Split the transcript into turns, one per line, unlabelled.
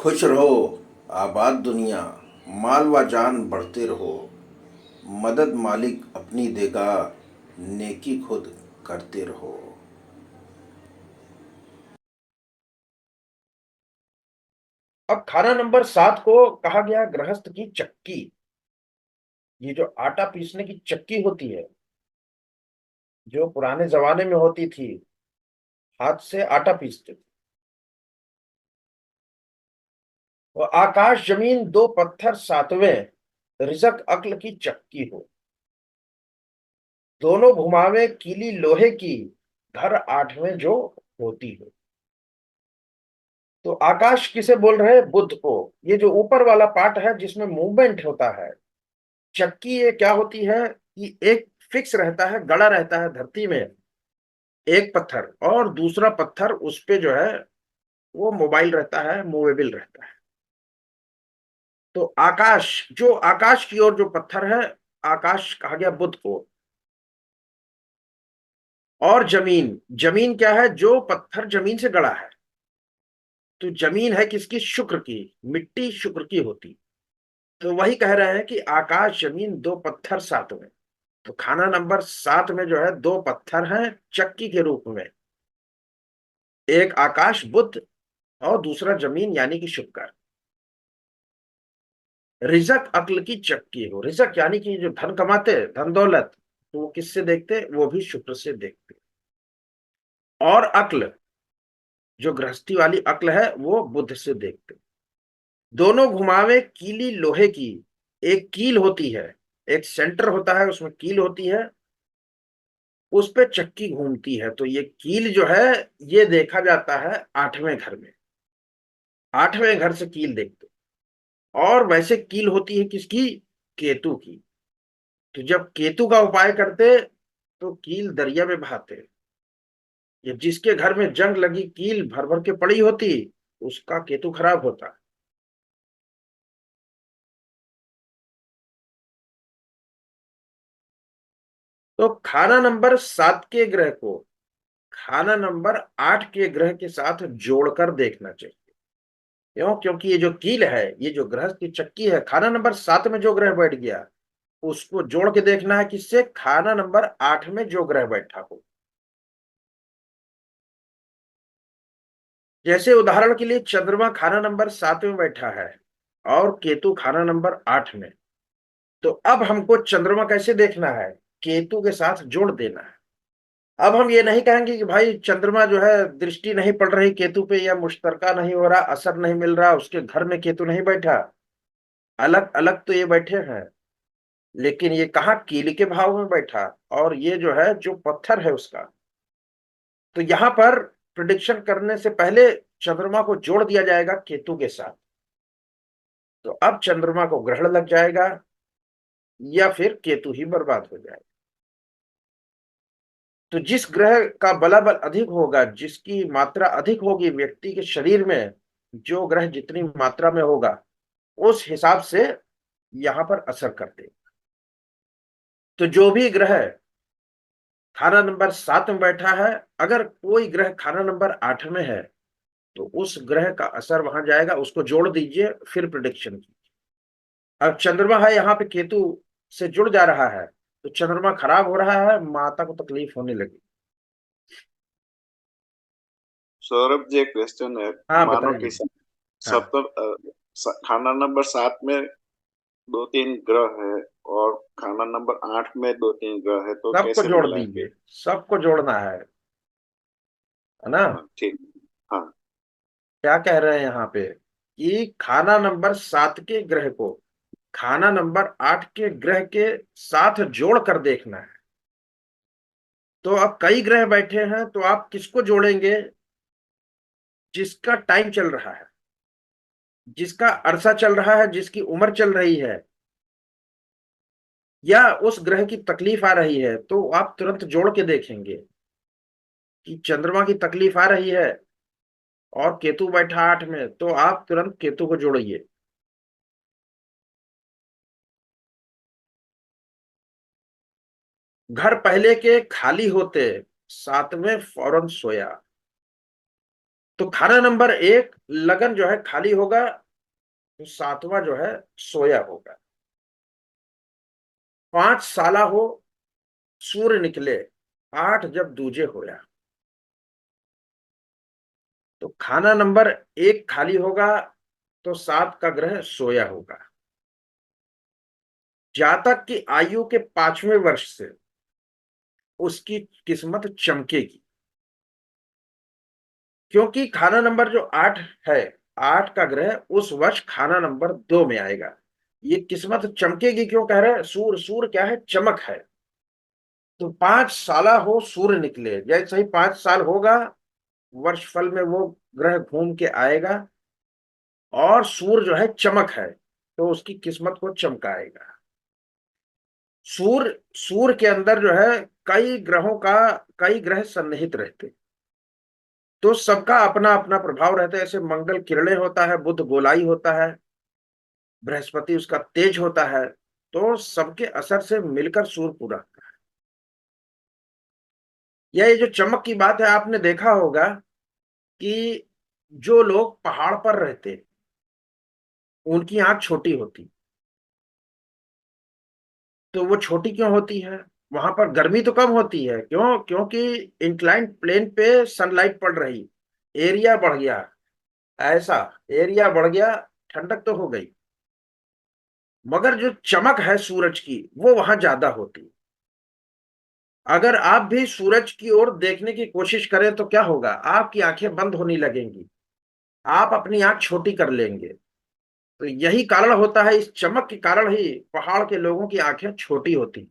खुश रहो, आबाद दुनिया, माल व जान बढ़ते रहो। मदद मालिक अपनी देगा, नेकी खुद करते रहो।
अब खाना नंबर 7 को कहा गया गृहस्थ की चक्की। ये जो आटा पीसने की चक्की होती है, जो पुराने जमाने में होती थी, हाथ से आटा पीसते थे। और आकाश जमीन दो पत्थर सातवें, रिजक अक्ल की चक्की हो। दोनों घुमावे कीली लोहे की, घर आठवें जो होती हो। तो आकाश किसे बोल रहे हैं? बुद्ध को। ये जो ऊपर वाला पार्ट है जिसमें मूवमेंट होता है, चक्की, ये क्या होती है कि एक फिक्स रहता है, गड़ा रहता है धरती में एक पत्थर, और दूसरा पत्थर उस पे जो है वो मोबाइल रहता है, मूवेबल रहता है। तो आकाश, जो आकाश की ओर जो पत्थर है, आकाश कहा गया बुद्ध को। और जमीन, जमीन क्या है? जो पत्थर जमीन से गड़ा है। तो जमीन है किसकी? शुक्र की। मिट्टी शुक्र की होती। तो वही कह रहे हैं कि आकाश जमीन दो पत्थर साथ में। तो खाना नंबर 7 में जो है दो पत्थर हैं चक्की के रूप में। एक आकाश बुद्ध, और दूसरा जमीन यानी कि शुक्र। रिजक अक्ल की चक्की हो। रिजक यानी कि जो धन कमाते, धन दौलत, तो वो किससे देखते? वो भी शुक्र से देखते। और अक्ल, जो गृहस्थी वाली अक्ल है, वो बुद्ध से देखते। दोनों घुमावे कीली लोहे की। एक कील होती है, एक सेंटर होता है, उसमें कील होती है, उस पे चक्की घूमती है। तो ये कील जो है, ये देखा जाता है आठवें घर में। आठवें घर से कील देखते। और वैसे कील होती है किसकी? केतु की। तो जब केतु का उपाय करते, तो कील दरिया में बहाते। ये जिसके घर में जंग लगी, कील भर भर के पड़ी होती, उसका केतु खराब होता। तो खाना नंबर 7 के ग्रह को खाना नंबर 8 के ग्रह के साथ जोड़कर देखना चाहिए। क्यों? क्योंकि ये जो कील है, ये जो ग्रह की चक्की है, खाना नंबर 7 में जो ग्रह बैठ गया, उसको जोड़ के देखना है किससे? खाना नंबर 8 में जो ग्रह बैठा हो। जैसे उदाहरण के लिए चंद्रमा खाना नंबर 7 में बैठा है, और केतु खाना नंबर 8 में। तो अब हमको चंद्रमा कैसे देखना है? केतु के साथ जोड़ देना है। अब हम ये नहीं कहेंगे कि भाई चंद्रमा जो है दृष्टि नहीं पड़ रही केतु पे, या मुश्तरका नहीं हो रहा, असर नहीं मिल रहा, उसके घर में केतु नहीं बैठा। अलग अलग तो ये बैठे हैं, लेकिन ये कहाँ? कील के भाव में बैठा। और ये जो है, जो पत्थर है उसका। तो यहां पर प्रिडिक्शन करने से पहले चंद्रमा को जोड़ दिया जाएगा केतु के साथ। तो अब चंद्रमा को ग्रहण लग जाएगा, या फिर केतु ही बर्बाद हो जाएगा। तो जिस ग्रह का बलाबल अधिक होगा, जिसकी मात्रा अधिक होगी व्यक्ति के शरीर में, जो ग्रह जितनी मात्रा में होगा, उस हिसाब से यहां पर असर करते। तो जो भी ग्रह खाना नंबर 7 में बैठा है, अगर कोई ग्रह खाना नंबर 8 में है, तो उस ग्रह का असर वहां जाएगा। उसको जोड़ दीजिए, फिर प्रिडिक्शन की। अब चंद्रमा है यहाँ पे, केतु से जुड़ जा रहा है, तो चंद्रमा खराब हो रहा है, माता को तकलीफ होने लगी।
सौरभ जी, क्वेश्चन है।
हाँ,
मानो
बताइए।
कि
हाँ,
खाना नंबर 7 में दो तीन ग्रह है, और खाना नंबर 8 में दो तीन ग्रह है, तो
सबको
कैसे
जोड़
मिलाएंगे?
दीजिए, सबको जोड़ना है ना?
हाँ, ठीक। हाँ।
क्या कह रहे हैं यहाँ पे कि खाना नंबर 7 के ग्रह को खाना नंबर 8 के ग्रह के साथ जोड़ कर देखना है। तो अब कई ग्रह बैठे हैं, तो आप किसको जोड़ेंगे? जिसका टाइम चल रहा है, जिसका अरसा चल रहा है, जिसकी उम्र चल रही है, या उस ग्रह की तकलीफ आ रही है, तो आप तुरंत जोड़ के देखेंगे कि चंद्रमा की तकलीफ आ रही है और केतु बैठा 8 में, तो आप तुरंत केतु को जोड़िए। घर पहले के खाली होते, 7 में फौरन सोया। तो खाना नंबर 1 लगन जो है खाली होगा, तो 7वां जो है सोया होगा। 5 साला हो सूर्य निकले, 8 जब दूजे होया। तो खाना नंबर 1 खाली होगा, तो 7 का ग्रह सोया होगा। जातक की आयु के 5वें वर्ष से उसकी किस्मत चमकेगी, क्योंकि खाना नंबर जो 8 है, 8 का ग्रह उस वर्ष खाना नंबर 2 में आएगा। ये किस्मत चमकेगी क्यों कह रहे हैं? सूर्य, सूर्य क्या है? चमक है। तो 5 साला हो सूर्य निकले, जैसे ही 5 साल होगा, वर्षफल में वो ग्रह घूम के आएगा और सूर्य जो है चमक है, तो उसकी किस्मत को चमकाएगा। सूर्य, सूर्य के अंदर जो है कई ग्रह सन्निहित रहते, तो सबका अपना अपना प्रभाव रहता है। जैसे मंगल किरणें होता है, बुध गोलाई होता है, बृहस्पति उसका तेज होता है, तो सबके असर से मिलकर सूर्य पूरा। ये जो चमक की बात है, आपने देखा होगा कि जो लोग पहाड़ पर रहते, उनकी आंख छोटी होती। तो वो छोटी क्यों होती है? वहां पर गर्मी तो कम होती है, क्यों? क्योंकि इंक्लाइंड प्लेन पे सनलाइट पड़ रही, एरिया बढ़ गया। ऐसा एरिया बढ़ गया, ठंडक तो हो गई, मगर जो चमक है सूरज की, वो वहां ज्यादा होती। अगर आप भी सूरज की ओर देखने की कोशिश करें तो क्या होगा? आपकी आंखें बंद होने लगेंगी, आप अपनी आंख छोटी कर लेंगे। तो यही कारण होता है, इस चमक के कारण ही पहाड़ के लोगों की आंखें छोटी होती।